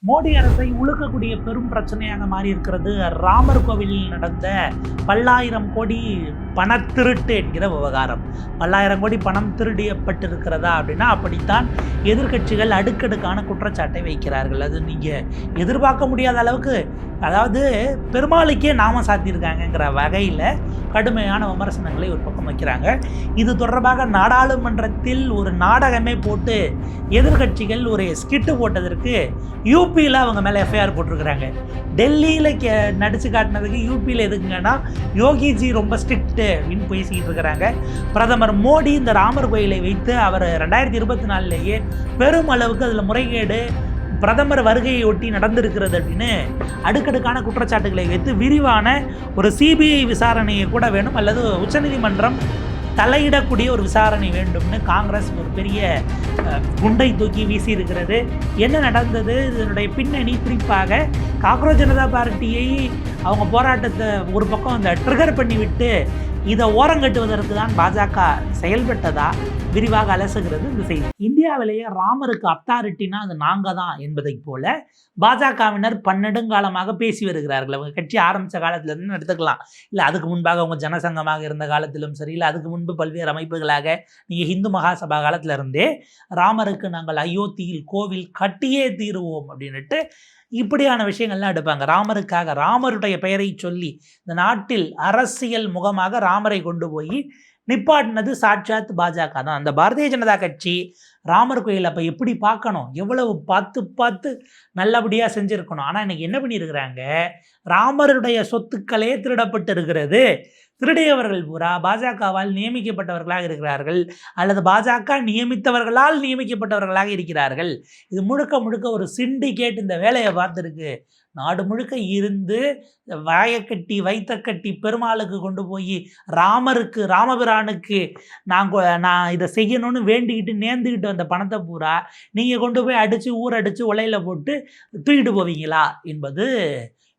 மோடி அரசை உழுக்கக்கூடிய பெரும் பிரச்சனையாக மாறி இருக்கிறது ராமர் கோவிலில் நடந்த 10,000 கோடி பணத்திருட்டு என்கிற விவகாரம். 10,000 கோடி பணம் திருடியப்பட்டிருக்கிறதா அப்படின்னா அப்படித்தான் எதிர்க்கட்சிகள் அடுக்கடுக்கான குற்றச்சாட்டை வைக்கிறார்கள். அது நீங்கள் எதிர்பார்க்க முடியாத அளவுக்கு, அதாவது பெருமாளுக்கே நாம சாத்தியிருக்காங்கங்கிற வகையில் கடுமையான விமர்சனங்களை ஒரு பக்கம் வைக்கிறாங்க. இது தொடர்பாக நாடாளுமன்றத்தில் ஒரு நாடகமே போட்டு எதிர்க்கட்சிகள் ஒரு ஸ்கிட்டு போட்டதற்கு யூபியில் அவங்க மேலே எஃப்ஐஆர் போட்டிருக்கிறாங்க. டெல்லியில் நடித்து காட்டினதுக்கு யூபியில் எதுக்குங்கன்னா யோகிஜி ரொம்ப ஸ்ட்ரிக்ட்டு அப்படின்னு பேசிக்கிட்டு இருக்கிறாங்க. பிரதமர் மோடி இந்த ராமர் கோயிலை வைத்து அவர் 2024 பெரும் அளவுக்கு அதில் முறைகேடு பிரதமர் வருகையை ஒட்டி நடந்திருக்கிறது அப்படின்னு அடுக்கடுக்கான குற்றச்சாட்டுகளை வைத்து விரிவான ஒரு சிபிஐ விசாரணையை கூட வேணும், அல்லது உச்சநீதிமன்றம் தலையிடக்கூடிய ஒரு விசாரணை வேண்டும்னு காங்கிரஸ் ஒரு பெரிய குண்டை தூக்கி வீசி இருக்கிறது. என்ன நடந்தது, இதனுடைய பின்னணி, குறிப்பாக காக்ரோச் ஜனதா பார்ட்டியை அவங்க போராட்டத்தை ஒரு பக்கம் அந்த ட்ரிகர் பண்ணிவிட்டு இதை ஓரங்கட்டுவதற்கு தான் பாஜக செயல்பட்டதா விரிவாக அலசுகிறது இந்த செய்தி. இந்தியாவிலேயே ராமருக்கு அத்தாரிட்டினா அது நாங்கள் தான் என்பதை போல பாஜகவினர் பன்னெடுங்காலமாக பேசி வருகிறார்கள். அவங்க கட்சி ஆரம்பித்த காலத்திலிருந்து எடுத்துக்கலாம், இல்லை அதுக்கு முன்பாக அவங்க ஜனசங்கமாக இருந்த காலத்திலும் சரி, இல்லை அதுக்கு முன்பு பல்வேறு அமைப்புகளாக நீங்கள் ஹிந்து மகாசபா காலத்தில் இருந்தே ராமருக்கு நாங்கள் அயோத்தியில் கோவில் கட்டியே தீருவோம் அப்படின்ட்டு இப்படியான விஷயங்கள்லாம் எடுப்பாங்க. ராமருக்காக, ராமருடைய பெயரை சொல்லி இந்த நாட்டில் அரசியல் முகமாக ராமரை கொண்டு போய் நிப்பாட்டினது சாட்சாத் பாஜக தான். அந்த பாரதிய ஜனதா கட்சி ராமர் கோயில் அப்போ எப்படி பார்க்கணும், எவ்வளவு பார்த்து நல்லபடியாக செஞ்சுருக்கணும். ஆனால் இன்றைக்கி என்ன பண்ணியிருக்கிறாங்க, ராமருடைய சொத்துக்களே திருடப்பட்டு இருக்கிறது. திருடியவர்கள் பூரா பாஜகவால் நியமிக்கப்பட்டவர்களாக இருக்கிறார்கள், அல்லது பாஜக நியமித்தவர்களால் நியமிக்கப்பட்டவர்களாக இருக்கிறார்கள். இது முழுக்க முழுக்க ஒரு சிண்டிகேட் இந்த வேலையை பார்த்துருக்கு. நாடு முழுக்க இருந்து வாயக்கட்டி வைத்தக்கட்டி பெருமாளுக்கு கொண்டு போய் ராமருக்கு, ராமபிரானுக்கு நான் இதை செய்யணும்னு வேண்டிக்கிட்டு நேர்ந்துக்கிட்டு வந்த பணத்தை பூரா நீங்கள் கொண்டு போய் அடித்து ஊரடித்து உலையில் போட்டு தூக்கிட்டு போவீங்களா என்பது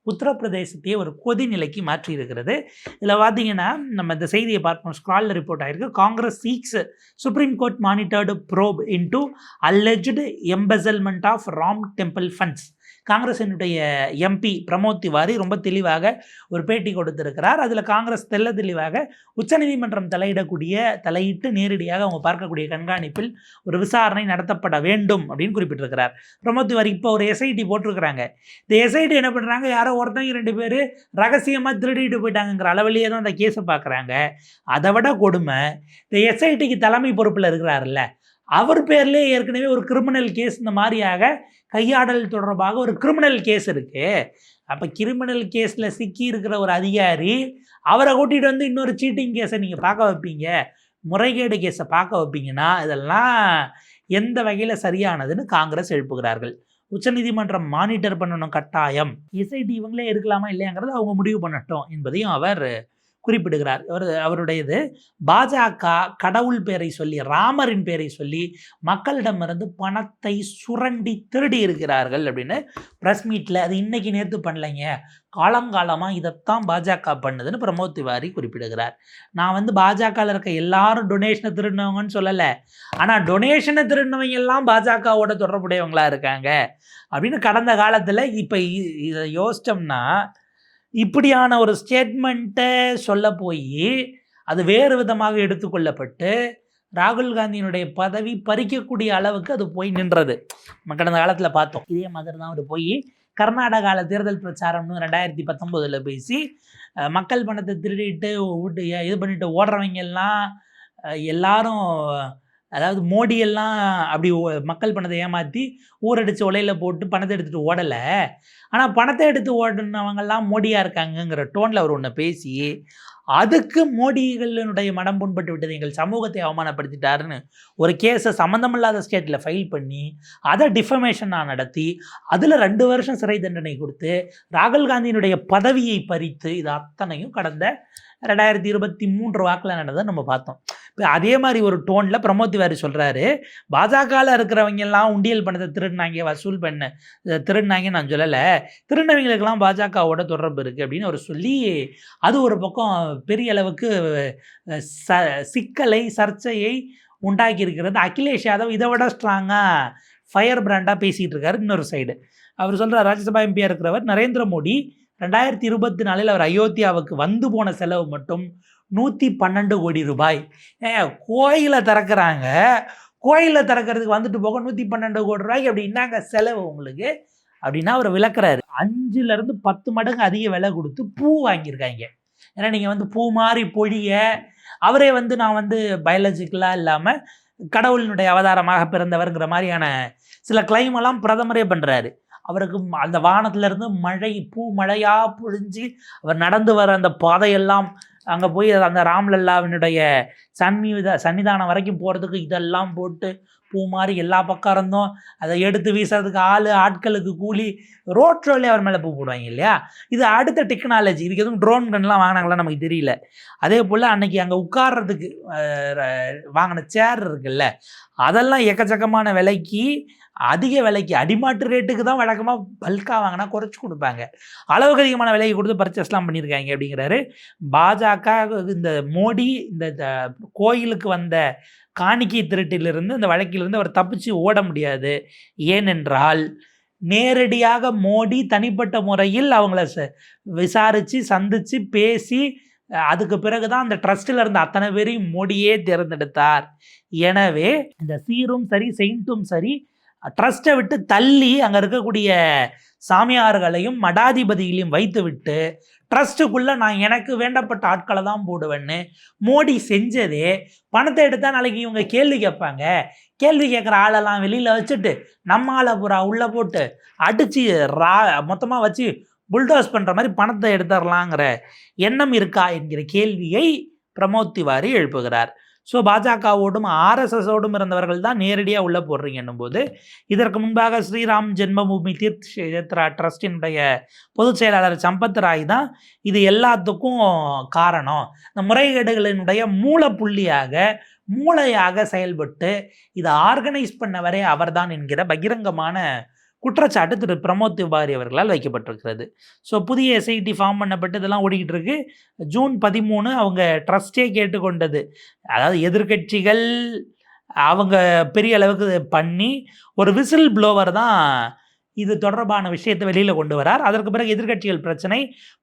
உத்தரப்பிரதேசத்தையே ஒரு கொதிநிலைக்கு மாற்றி இருக்கிறது. இதில் பார்த்தீங்கன்னா நம்ம இந்த செய்தியை பார்ப்போம். ஸ்க்ராலில் ரிப்போர்ட் ஆகிருக்கு. Congress seeks supreme court monitored probe into alleged embezzlement of Ram temple funds. காங்கிரஸினுடைய எம்பி பிரமோத் திவாரி ரொம்ப தெளிவாக ஒரு பேட்டி கொடுத்திருக்கிறார். அதில் காங்கிரஸ் தெளிவாக உச்சநீதிமன்றம் தலையிட்டு நேரடியாக அவங்க பார்க்கக்கூடிய கண்காணிப்பில் ஒரு விசாரணை நடத்தப்பட வேண்டும் அப்படின்னு குறிப்பிட்டிருக்கிறார் பிரமோத் திவாரி. இப்போ ஒரு எஸ்ஐடி போட்டிருக்கிறாங்க. இந்த எஸ்ஐடி என்ன பண்ணுறாங்க, யாரோ ஒருத்தங்க 2 பேர் ரகசியமாக திருடிட்டு போயிட்டாங்கிற அளவிலேயே தான் அந்த கேஸை பார்க்குறாங்க. அதை விட கொடுமை, இந்த எஸ்ஐடிக்கு தலைமை பொறுப்பில் இருக்கிறாருல்ல, அவர் பேர்லேயே ஏற்கனவே ஒரு கிரிமினல் கேஸ் இந்த மாதிரியாக கையாடல் தொடர்பாக ஒரு கிரிமினல் கேஸ் இருக்குது. அப்போ கிரிமினல் கேஸில் சிக்கி இருக்கிற ஒரு அதிகாரி அவரை கூட்டிகிட்டு வந்து இன்னொரு சீட்டிங் கேஸை நீங்கள் பார்க்க வைப்பீங்க, முறைகேடு கேஸை பார்க்க வைப்பீங்கன்னா இதெல்லாம் எந்த வகையில் சரியானதுன்னு காங்கிரஸ் எழுப்புகிறார்கள். உச்சநீதிமன்றம் மானிட்டர் பண்ணணும் கட்டாயம், எஸ்ஐடி இவங்களே இருக்கலாமா இல்லையாங்கிறத அவங்க முடிவு பண்ணட்டும் என்பதையும் அவர் குறிப்பிடுகிறார். அவருடையது பாஜக கடவுள் பேரை சொல்லி, ராமரின் பேரை சொல்லி மக்களிடமிருந்து பணத்தை சுரண்டி திருடி இருக்கிறார்கள் அப்படின்னு ப்ரெஸ் மீட்டில், அது இன்னைக்கு நேற்று பண்ணலைங்க, காலங்காலமாக இதைத்தான் பாஜக பண்ணுதுன்னு பிரமோத் திவாரி குறிப்பிடுகிறார். நான் பாஜகவில் இருக்க எல்லாரும் டொனேஷனை திருடினவங்கன்னு சொல்லலை, ஆனால் டொனேஷனை திருடினவங்க எல்லாம் பாஜகவோட தொடர்புடையவங்களா இருக்காங்க அப்படின்னு கடந்த காலத்தில். இப்போ இதை யோசித்தோம்னா இப்படியான ஒரு ஸ்டேட்மெண்ட்டை சொல்ல போய் அது வேறு விதமாக எடுத்துக்கொள்ளப்பட்டு ராகுல் காந்தியினுடைய பதவி பறிக்கக்கூடிய அளவுக்கு அது போய் நின்றது நம்ம கடந்த காலத்தில் பார்த்தோம். இதே மாதிரி தான் அவர் போய் கர்நாடகாவில் தேர்தல் பிரச்சாரம்னு 2019 பேசி மக்கள் பணத்தை திருடிட்டு இது பண்ணிட்டு ஓடுறவங்க எல்லாம் எல்லாரும், அதாவது மோடியெல்லாம் அப்படி மக்கள் பணத்தை ஏமாற்றி ஊரடித்து உலையில் போட்டு பணத்தை எடுத்துகிட்டு ஓடலை, ஆனால் பணத்தை எடுத்து ஓடினவங்கெல்லாம் மோடியாக இருக்காங்கங்கிற டோனில் அவர் ஒன்று பேசி அதுக்கு மோடிகளினுடைய மனம் புண்பட்டு விட்டது, எங்கள் சமூகத்தை அவமானப்படுத்திட்டாருன்னு ஒரு கேஸை சம்மந்தமில்லாத ஸ்டேட்டில் ஃபைல் பண்ணி அதை டிஃபமேஷனாக நடத்தி அதில் 2 வருஷம் சிறை தண்டனை கொடுத்து ராகுல் காந்தியினுடைய பதவியை பறித்து, இது அத்தனையும் கடந்த 2023 வாக்கில் நடந்ததை நம்ம பார்த்தோம். இப்போ அதே மாதிரி ஒரு டோனில் பிரமோத் திவாரி சொல்கிறாரு, பாஜகவில் இருக்கிறவங்க எல்லாம் உண்டியல் பணத்தை திருடினாங்க, வசூல் பண்ண திருடினாங்கன்னு நான் சொல்லலை, திருநவங்களுக்கெல்லாம் பாஜகவோட தொடர்பு இருக்குது அப்படின்னு அவர் சொல்லி அது ஒரு பக்கம் பெரிய அளவுக்கு சிக்கலை, சர்ச்சையை உண்டாக்கி இருக்கிறது. அகிலேஷ் யாதவ் இதை விட ஸ்ட்ராங்காக ஃபயர் பிராண்டாக பேசிகிட்டு இருக்காரு இன்னொரு சைடு. அவர் சொல்கிறார், ராஜ்யசபா எம்பியாக இருக்கிறவர் நரேந்திர மோடி 2024 அவர் அயோத்தியாவுக்கு வந்து போன செலவு மட்டும் 112 கோடி ரூபாய். கோயிலை திறக்கிறாங்க, கோயிலை திறக்கிறதுக்கு வந்துட்டு போக 112 கோடி ரூபாய்க்கு அப்படி என்னங்க செலவு உங்களுக்கு அப்படின்னா அவர் விளக்குறாரு. 5லேருந்து 10 மடங்கு அதிக விலை கொடுத்து பூ வாங்கியிருக்காங்க. ஏன்னா நீங்கள் வந்து பூ மாதிரி பொழிய அவரே வந்து நான் வந்து பயாலஜிக்கலாக இல்லாமல் கடவுளினுடைய அவதாரமாக பிறந்தவர்ங்கிற மாதிரியான சில கிளைமெல்லாம் பிரதமரே பண்ணுறாரு. அவருக்கு அந்த வானத்திலிருந்து மழை பூ மழையாக பொழிஞ்சு அவர் நடந்து வர அந்த பாதையெல்லாம் அங்கே போய் அந்த ராம்லல்லாவினுடைய சன்னிதானம் வரைக்கும் போகிறதுக்கு இதெல்லாம் போட்டு பூ மாதிரி எல்லா பக்கம் இருந்தோம். அதை எடுத்து வீசுறதுக்கு ஆட்களுக்கு கூலி, ரோட்ரோலே அவர் மேலே பூ போடுவாங்க இல்லையா. இது அடுத்த டெக்னாலஜி. இதுக்கு எதுவும் ட்ரோன் கன்லாம் வாங்கினாங்களா நமக்கு தெரியல. அதே போல் அன்னைக்கு அங்கே உட்கார்றதுக்கு வாங்கின சேர் இருக்குல்ல, அதெல்லாம் எக்கச்சக்கமான விலைக்கு, அதிக விலைக்கு, அடிமாட்டு ரேட்டுக்கு தான் வழக்கமாக பல்காக வாங்கினா குறைச்சி கொடுப்பாங்க. அளவுக்கு அதிகமான விலைக்கு கொடுத்து பர்ச்சேஸ்லாம் பண்ணியிருக்காங்க அப்படிங்கிறாரு. பாஜக இந்த மோடி இந்த கோயிலுக்கு வந்த காணிக்கை திருட்டிலிருந்து இந்த வழக்கிலிருந்து அவர் தப்பிச்சு ஓட முடியாது. ஏனென்றால் நேரடியாக மோடி தனிப்பட்ட முறையில் அவங்கள விசாரித்து சந்தித்து பேசி அதுக்கு பிறகு தான் அந்த ட்ரஸ்ட்டில் இருந்த அத்தனை பேரையும் மோடியே தேர்ந்தெடுத்தார். எனவே இந்த சீரும் சரி செயின்ட்டும் சரி ட்ரஸ்ட்டை விட்டு தள்ளி அங்கே இருக்கக்கூடிய சாமியார்களையும் மடாதிபதிகளையும் வைத்து விட்டு ட்ரஸ்ட்டுக்குள்ளே நான் எனக்கு வேண்டப்பட்ட ஆட்களை தான் போடுவேன்னு மோடி செஞ்சதே. பணத்தை எடுத்தால் நாளைக்கு இவங்க கேள்வி கேட்பாங்க. கேள்வி கேட்குற ஆளெல்லாம் வெளியில் வச்சுட்டு நம்ம ஆளை பூரா உள்ளே போட்டு அடித்து மொத்தமாக வச்சு புல்டோஸ் பண்ணுற மாதிரி பணத்தை எடுத்துடலாங்கிற எண்ணம் இருக்கா என்கிற கேள்வியை பிரமோத் திவாரி எழுப்புகிறார். ஸோ பாஜகவோடும் ஆர்எஸ்எஸோடும் இருந்தவர்கள் தான் நேரடியாக உள்ளே போடுறீங்கன்னும் போது, இதற்கு முன்பாக ஸ்ரீராம் ஜென்மபூமி தீர்த் க்ஷேத்ரா ட்ரஸ்டினுடைய பொதுச் செயலாளர் சம்பத் ராய் தான் இது எல்லாத்துக்கும் காரணம். இந்த முறைகேடுகளினுடைய மூளையாக செயல்பட்டு இதை ஆர்கனைஸ் பண்ணவரே அவர்தான் என்கிற பகிரங்கமான குற்றச்சாட்டு திரு பிரமோத் திவாரி அவர்களால் வைக்கப்பட்டிருக்கிறது. ஸோ புதிய எஸ்ஐடி ஃபார்ம் பண்ணப்பட்டு இதெல்லாம் ஓடிக்கிட்டு இருக்கு. ஜூன் 13 அவங்க ட்ரஸ்டே கேட்டுக்கொண்டது, அதாவது எதிர்கட்சிகள் அவங்க பெரிய அளவுக்கு பண்ணி ஒரு விசில் ப்ளோவர் தான் இது தொடர்பான விஷயத்தை வெளியில் கொண்டு வரார். அதற்கு பிறகு எதிர்கட்சிகள்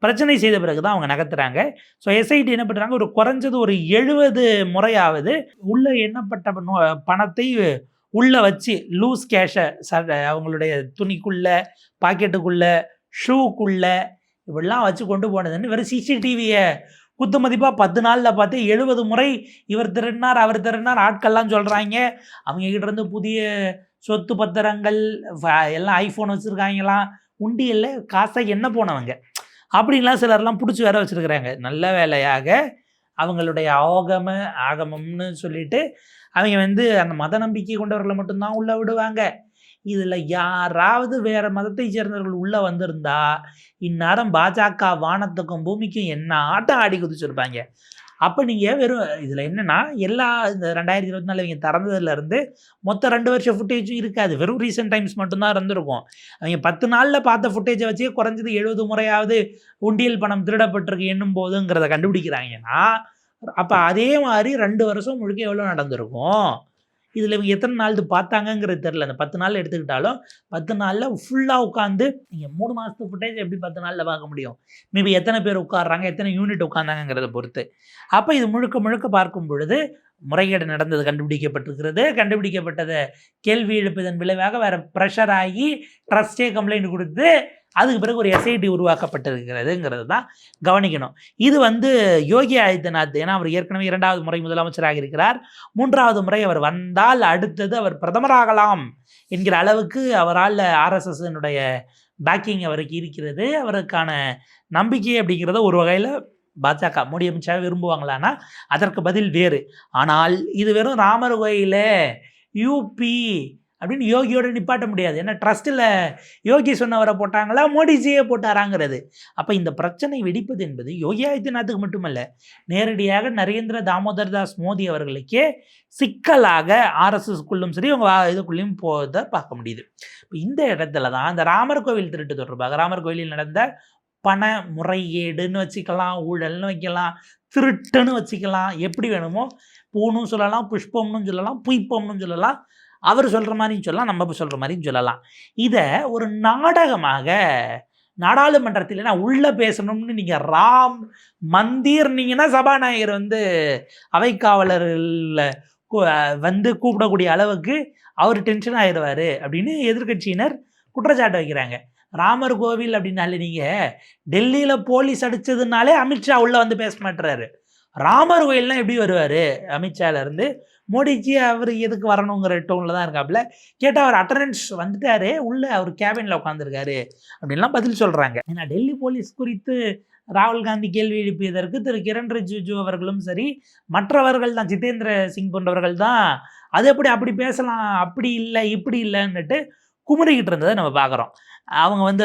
பிரச்சனை செய்த பிறகு தான் அவங்க நகர்த்துறாங்க. ஸோ எஸ்ஐடி என்ன பண்ணுறாங்க, ஒரு குறைஞ்சது ஒரு 70 முறையாவது உள்ள எண்ணப்பட்ட பணத்தை உள்ளே வச்சு லூஸ் கேஷை அவங்களுடைய துணிக்குள்ளே, பாக்கெட்டுக்குள்ளே, ஷூக்குள்ளே இப்படிலாம் வச்சு கொண்டு போனதுன்னு வெறும் சிசிடிவியை குத்து மதிப்பாக 10 நாளில் பார்த்து 70 முறை இவர் திருடினார் அவர் திருடினார் ஆட்கள்லாம் சொல்கிறாங்க. அவங்ககிட்ட இருந்து புதிய சொத்து பத்திரங்கள் எல்லாம் ஐஃபோன் வச்சுருக்காங்களாம், உண்டியல்ல காசை என்ன போனவங்க அப்படின்லாம் சிலர்லாம் பிடிச்சி வேற வச்சுருக்குறாங்க. நல்ல வேலையாக அவங்களுடைய ஆகமம்னு சொல்லிட்டு அவங்க வந்து அந்த மத நம்பிக்கை கொண்டவர்களை மட்டும்தான் உள்ளே விடுவாங்க. இதில் யாராவது வேறு மதத்தை சேர்ந்தவர்கள் உள்ளே வந்திருந்தா இந்நேரம் பாஜக வானத்துக்கும் பூமிக்கும் என்ன ஆட்டம் ஆடி குதிச்சிருப்பாங்க. அப்போ நீங்கள் வெறும் இதில் என்னென்னா இந்த 2024 இவங்க திறந்ததுலேருந்து மொத்தம் 2 வருஷம் ஃபுட்டேஜும் இருக்காது, வெறும் ரீசெண்ட் டைம்ஸ் மட்டும்தான் இருந்திருக்கும். அவங்க 10 நாளில் பார்த்த ஃபுட்டேஜை வச்சே குறைஞ்சது 70 முறையாவது உண்டியல் பணம் திருடப்பட்டிருக்கு என்னும் போதுங்கிறத கண்டுபிடிக்கிறாங்கன்னா அப்போ அதே மாதிரி 2 வருஷம் முழுக்க எவ்வளோ நடந்திருக்கும். இதில் இவங்க எத்தனை நாள் பார்த்தாங்கங்கிறது தெரில. அந்த 10 நாள் எடுத்துக்கிட்டாலும் 10 நாளில் ஃபுல்லாக உட்காந்து நீங்கள் 3 மாதத்து ஃபுட்டேஜ் எப்படி 10 நாளில் பார்க்க முடியும்? மேபி எத்தனை பேர் உட்காடுறாங்க, எத்தனை யூனிட் உட்காந்தாங்கிறத பொறுத்து. அப்போ இது முழுக்க பார்க்கும் பொழுது முறைகேடு நடந்தது கண்டுபிடிக்கப்பட்டிருக்கிறது. கண்டுபிடிக்கப்பட்டதை கேள்வி எழுப்பதன் விளைவாக வேறு ப்ரெஷர் ஆகி ட்ரஸ்டே கம்ப்ளைண்ட் கொடுத்து அதுக்கு பிறகு ஒரு எஸ்ஐடி உருவாக்கப்பட்டிருக்கிறதுங்கிறது தான் கவனிக்கணும். இது வந்து யோகி ஆதித்யநாத், ஏன்னா அவர் ஏற்கனவே 2வது முறை முதலமைச்சராக இருக்கிறார். 3வது முறை அவர் வந்தால் அடுத்தது அவர் பிரதமராகலாம் என்கிற அளவுக்கு அவரால் ஆர்எஸ்எஸ்னுடைய பேக்கிங் அவருக்கு இருக்கிறது. அவருக்கான நம்பிக்கை அப்படிங்கிறத ஒரு வகையில் பாஜக மோடி அமித்ஷா விரும்புவாங்களான்னா அதற்கு பதில் வேறு. ஆனால் இது வெறும் ராமர் கோயில யூபி அப்படின்னு யோகியோட நிப்பாட்ட முடியாது. ஏன்னா ட்ரஸ்ட்டில் யோகி சொன்னவரை போட்டாங்களா மோடிஜியே போட்டாராங்கிறது. அப்போ இந்த பிரச்சனை வெடிப்பது என்பது யோகி ஆதித்யநாத்துக்கு மட்டுமல்ல, நேரடியாக நரேந்திர தாமோதர் தாஸ் மோடி அவர்களுக்கே சிக்கலாக ஆர்எஸ்எஸ்க்குள்ளும் சரி அவங்க இதுக்குள்ளேயும் போதை பார்க்க முடியுது. இப்போ இந்த இடத்துல தான் இந்த ராமர் கோவில் திருட்டு தொடர்பாக ராமர் கோவிலில் நடந்த பண முறைகேடுன்னு வச்சுக்கலாம், ஊழல்னு வைக்கலாம், திருட்டுன்னு வச்சுக்கலாம், எப்படி வேணுமோ பூனும் சொல்லலாம், புஷ்பம்னு சொல்லலாம், புய்ப்பம்னு சொல்லலாம். அவர் சொல்கிற மாதிரியும் சொல்லலாம், நம்ம சொல்கிற மாதிரியும் சொல்லலாம். இதை ஒரு நாடகமாக நாடாளுமன்றத்தில் நான் உள்ளே பேசணும்னு நீங்கள் ராம் மந்திர்னீங்கன்னா சபாநாயகர் வந்து அவைக்காவலர்கள் வந்து கூப்பிடக்கூடிய அளவுக்கு அவர் டென்ஷன் ஆயிடுவார் அப்படின்னு எதிர்கட்சியினர் குற்றச்சாட்டு வைக்கிறாங்க. ராமர் கோவில் அப்படின்னாலே நீங்கள் டெல்லியில் போலீஸ் அடித்ததுனாலே அமித்ஷா உள்ளே வந்து பேச மாட்டுறாரு. ராமர் கோயில்லாம் எப்படி வருவார் அமித்ஷாவிலேருந்து? மோடிஜி அவர் எதுக்கு வரணுங்கிற டோனில் தான் இருக்காப்புல. கேட்டால் அவர் அட்டண்டன்ஸ் வந்துட்டாரு, உள்ளே அவர் கேபினில் உட்காந்துருக்காரு அப்படின்லாம் பதில் சொல்கிறாங்க. ஏன்னா டெல்லி போலீஸ் குறித்து ராகுல் காந்தி கேள்வி எழுப்பியதற்கு திரு கிரண் ரிஜிஜு அவர்களும் சரி, மற்றவர்கள் தான், ஜிதேந்திர சிங் போன்றவர்கள் தான் அது எப்படி அப்படி பேசலாம், அப்படி இல்லை இப்படி இல்லைன்னுட்டு குமுறிக்கிட்டு இருந்ததை நம்ம பார்க்குறோம். அவங்க வந்து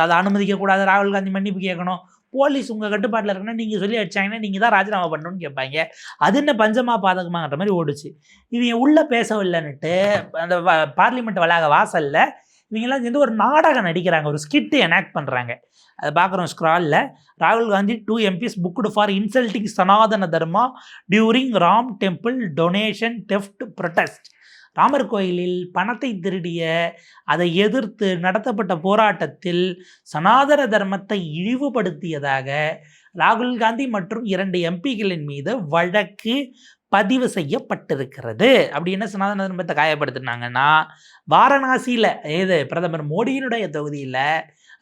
அதை அனுமதிக்கக்கூடாது, ராகுல் காந்தி மன்னிப்பு கேட்கணும், போலீஸ் உங்கள் கட்டுப்பாட்டில் இருக்குன்னா நீங்கள் சொல்லி அடிச்சாங்கன்னா நீங்கள் தான் ராஜினாமா பண்ணணும்னு கேட்பாங்க. அது என்ன பஞ்சமா பாதகமாகன்ற மாதிரி ஓடுச்சு. இவங்க உள்ளே பேசவில்லைன்னுட்டு அந்த பார்லிமெண்ட் வளாக வாசலில் இவங்கெல்லாம் சேர்ந்து ஒரு நாடகம் நடிக்கிறாங்க, ஒரு ஸ்கிட்டு எனாக்ட் பண்ணுறாங்க. அதை பார்க்குறோம் ஸ்க்ராலில். ராகுல் Gandhi 2 MPs booked for insulting Sanatana Dharma during Ram temple donation deft protest. Ramar கோயிலில் பணத்தை திருடிய அதை எதிர்த்து நடத்தப்பட்ட போராட்டத்தில் சனாதன தர்மத்தை இழிவுபடுத்தியதாக ராகுல் காந்தி மற்றும் 2 MPகளின் மீது வழக்கு பதிவு செய்யப்பட்டிருக்கிறது. அப்படி என்ன சனாதன தர்மத்தை காயப்படுத்தினாங்கன்னா, வாரணாசியில் ஏது பிரதமர் மோடியினுடைய தொகுதியில்,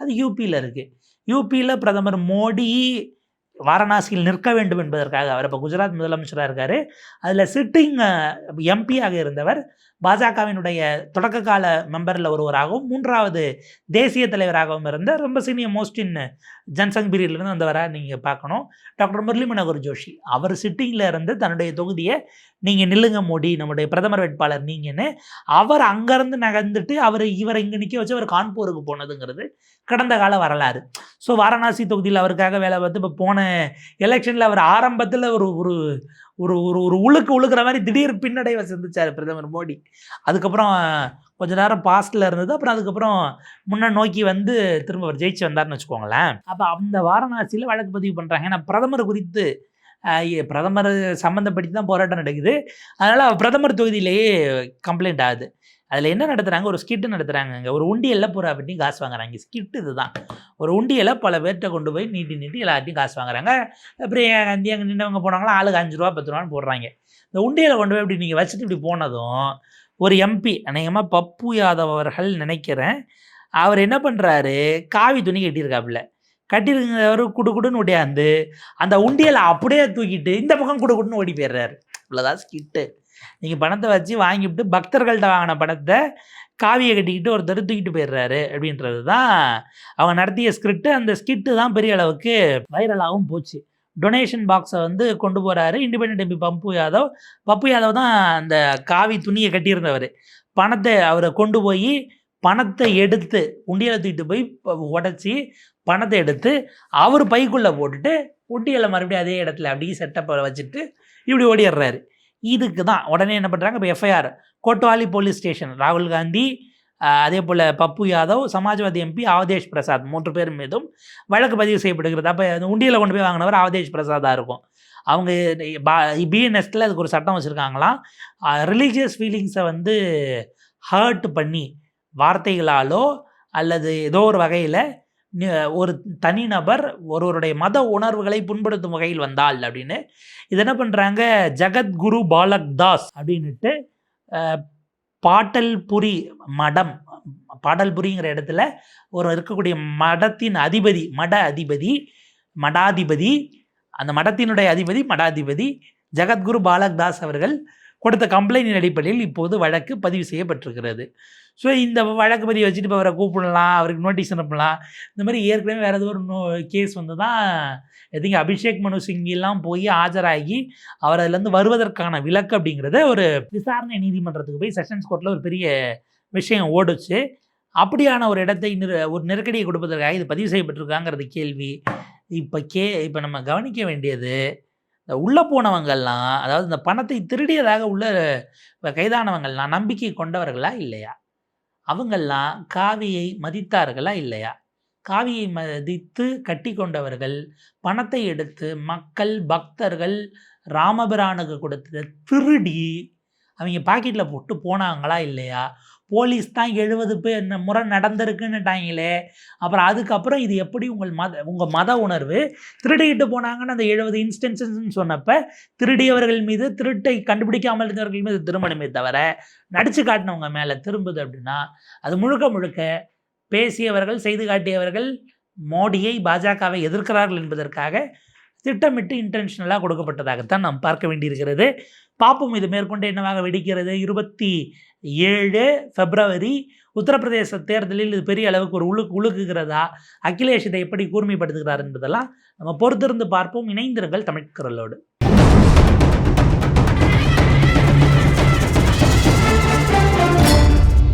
அது யூபியில் இருக்குது. யூபியில் பிரதமர் மோடி வாரணாசியில் நிற்க வேண்டும் என்பதற்காக அவர் இப்போ குஜராத் முதலமைச்சராக இருக்கார். அதில் சிட்டிங் எம்பியாக இருந்தவர் பாஜகவினுடைய தொடக்க கால மெம்பரில் ஒருவராகவும் 3வது தேசிய தலைவராகவும் இருந்த ரொம்ப சீனியர் மோஸ்ட் இன் ஜன்சங் பீரியட்லேருந்து வந்தவராக நீங்கள் பார்க்கணும், டாக்டர் முரளி மனோகர் ஜோஷி. அவர் சிட்டிங்கில் இருந்து தன்னுடைய தொகுதியை நீங்கள் நில்லுங்க மோடி, நம்முடைய பிரதமர் வேட்பாளர் நீங்கன்னு அவர் அங்கேருந்து நகர்ந்துட்டு இவரை இங்கே நிற்க வச்சு அவர் கான்பூருக்கு போனதுங்கிறது கடந்த கால வரலாறு. ஸோ வாரணாசி தொகுதியில் அவருக்காக வேலை பார்த்து இப்போ போன எலெக்ஷனில் அவர் ஆரம்பத்தில் ஒரு ஒரு ஒரு ஒரு உழுக்கிற மாதிரி திடீர் பின்னடைவை சந்திச்சார் பிரதமர் மோடி. அதுக்கப்புறம் கொஞ்ச நேரம் பாஸ்டில் இருந்தது, அப்புறம் அதுக்கப்புறம் முன்ன நோக்கி வந்து திரும்ப அவர் ஜெயிச்சு வந்தார்னு வச்சுக்கோங்களேன். அப்போ அந்த வாரணாசியில் வழக்கு பதிவு பண்ணுறாங்க. ஏன்னா பிரதமர் குறித்து பிரதமர் சம்மந்தப்படுத்தி தான் போராட்டம் நடக்குது. அதனால் பிரதமர் தொகுதியிலேயே கம்ப்ளைண்ட் ஆகுது. அதில் என்ன நடத்துகிறாங்க, ஒரு ஸ்கிட்டு நடத்துகிறாங்க. அங்கே ஒரு உண்டியலில் பூரா பண்ணி காசு வாங்குறாங்க. ஸ்கிட்டு இதுதான், ஒரு உண்டியலை பல பேர்கிட்ட கொண்டு போய் நீட்டி எல்லாத்தையும் காசு வாங்குறாங்க. பிரியங்கா காந்தி அங்கே நின்றவங்க போனாங்களா, ஆளுக்கு 5 ரூபா 10 ரூபான்னு போடுறாங்க. இந்த உண்டியலை கொண்டு போய் இப்படி நீங்கள் வச்சுட்டு இப்படி போனதும் ஒரு எம்பி, அநேகமாக பப்பு யாதவ் அவர்கள் நினைக்கிறேன், அவர் என்ன பண்ணுறாரு, காவி துணி கட்டியிருக்காப்புல. கட்டியிருக்கிறவர் குடுன்னு ஓடியாந்து அந்த உண்டியலை அப்படியே தூக்கிட்டு இந்த பக்கம் குடுன்னு ஓடி போயிடுறாரு. இவ்வளோதான் ஸ்கிட்டு. நீங்கள் பணத்தை வச்சு வாங்கிவிட்டு பக்தர்கள்ட்ட வாங்கின பணத்தை காவியை கட்டிக்கிட்டு ஒருத்தர் தூக்கிட்டு போயிடுறாரு அப்படின்றது தான் அவங்க நடத்திய ஸ்கிரிப்ட். அந்த ஸ்கிட்டு தான் பெரிய அளவுக்கு வைரலாகவும் போச்சு. டொனேஷன் பாக்ஸை வந்து கொண்டு போகிறாரு இண்டிபெண்டன்ட் எம்பி பப்பு யாதவ் தான் அந்த காவி துணியை கட்டியிருந்தவர். பணத்தை அவரை கொண்டு போய் பணத்தை எடுத்து உண்டியலை தூக்கிட்டு போய் உடச்சி பணத்தை எடுத்து அவர் பைக்குள்ளே போட்டுட்டு உண்டியலை மறுபடியும் அதே இடத்துல அப்படியே செட்டப்பை வச்சுட்டு இப்படி ஓடிடுறாரு. இதுக்கு தான் உடனே என்ன பண்ணுறாங்க, இப்போ எஃப்ஐஆர் கோட்வாலி போலீஸ் ஸ்டேஷன், ராகுல் காந்தி, அதே போல் பப்பு யாதவ், சமாஜ்வாதி எம்பி அவதேஷ் பிரசாத் 3 பேர் மீதும் வழக்கு பதிவு செய்யப்படுகிறது. அப்போ அந்த உண்டியலை கொண்டு போய் வாங்கினவர் அவதேஷ் பிரசாதாக இருக்கும். அவங்க பிஎன்எஸ்டில் அதுக்கு ஒரு சட்டம் வச்சுருக்காங்களாம். ரிலீஜியஸ் ஃபீலிங்ஸை வந்து ஹர்ட் பண்ணி வார்த்தைகளாலோ அல்லது ஏதோ ஒரு வகையில் ஒரு தனிநபர் ஒருவருடைய மத உணர்வுகளை புண்படுத்தும் வகையில் வந்தால் அப்படின்னு இது என்ன பண்ணுறாங்க, ஜகத்குரு பாலக் தாஸ் அப்படின்ட்டு பாட்டல்புரி மடம், பாடல்புரிங்கிற இடத்துல ஒரு இருக்கக்கூடிய மடத்தின் அதிபதி, மடாதிபதி, அந்த மடத்தினுடைய அதிபதி மடாதிபதி ஜகத்குரு பாலக் தாஸ் அவர்கள் கொடுத்த கம்ப்ளைண்டின் அடிப்படையில் இப்போது வழக்கு பதிவு செய்யப்பட்டிருக்கிறது. ஸோ இந்த வழக்கு பதிவு வச்சுட்டு இப்போ அவரை கூப்பிடலாம், அவருக்கு நோட்டீஸ் அனுப்பலாம். இந்த மாதிரி ஏற்கனவே வேறு ஏதோ ஒரு கேஸ் வந்து தான் எதுங்க அபிஷேக் மனு சிங்கெல்லாம் போய் ஆஜராகி அவர் அதுலேருந்து வருவதற்கான விலக்கு அப்படிங்கிறத ஒரு விசாரணை நீதிமன்றத்துக்கு போய் செஷன்ஸ் கோர்ட்டில் ஒரு பெரிய விஷயம் ஓடுச்சு. அப்படியான ஒரு இடத்தை ஒரு நெருக்கடியை கொடுப்பதற்காக இது பதிவு செய்யப்பட்டிருக்காங்கிறது கேள்வி. இப்போ நம்ம கவனிக்க வேண்டியது, இந்த உள்ளே போனவங்கள்லாம், அதாவது இந்த பணத்தை திருடியதாக உள்ள கைதானவங்கள்லாம் நம்பிக்கை கொண்டவர்களா இல்லையா? அவங்கெல்லாம் காவியை மதித்தார்களா இல்லையா? காவியை மதித்து கட்டி கொண்டவர்கள் பணத்தை எடுத்து மக்கள் பக்தர்கள் ராமபிரானுக்கு கொடுத்ததை திருடி அவங்க பாக்கெட்டில் போட்டு போனாங்களா இல்லையா? போலீஸ் தான் 70 முறை நடந்திருக்குன்னுட்டாங்களே. அப்புறம் அதுக்கப்புறம் இது எப்படி உங்கள் மத உணர்வு திருடிக்கிட்டு போனாங்கன்னு அந்த 70 இன்ஸ்டன்சஸ்ன்னு சொன்னப்போ திருடியவர்கள் மீது, திருட்டை கண்டுபிடிக்காமல் இருந்தவர்கள் மீது திருமணமே தவிர நடித்து காட்டினவங்க மேலே திரும்புது அப்படின்னா அது முழுக்க முழுக்க பேசியவர்கள், செய்து காட்டியவர்கள் மோடியை, பாஜகவை எதிர்க்கிறார்கள் என்பதற்காக திட்டமிட்டு இன்டென்ஷனலாக கொடுக்கப்பட்டதாகத்தான் நாம் பார்க்க வேண்டியிருக்கிறது. பார்ப்போம் இது மேற்கொண்டு என்னவாக வெடிக்கிறது. 27 பிப்ரவரி உத்தரப்பிரதேச தேர்தலில் இது பெரிய அளவுக்கு ஒரு உழுக்குகிறதா, அகிலேஷ் இதை எப்படி கூர்மைப்படுத்துகிறார் என்பதெல்லாம் நம்ம பொறுத்திருந்து பார்ப்போம். இணைந்திருங்கள் தமிழ் குரலோடு.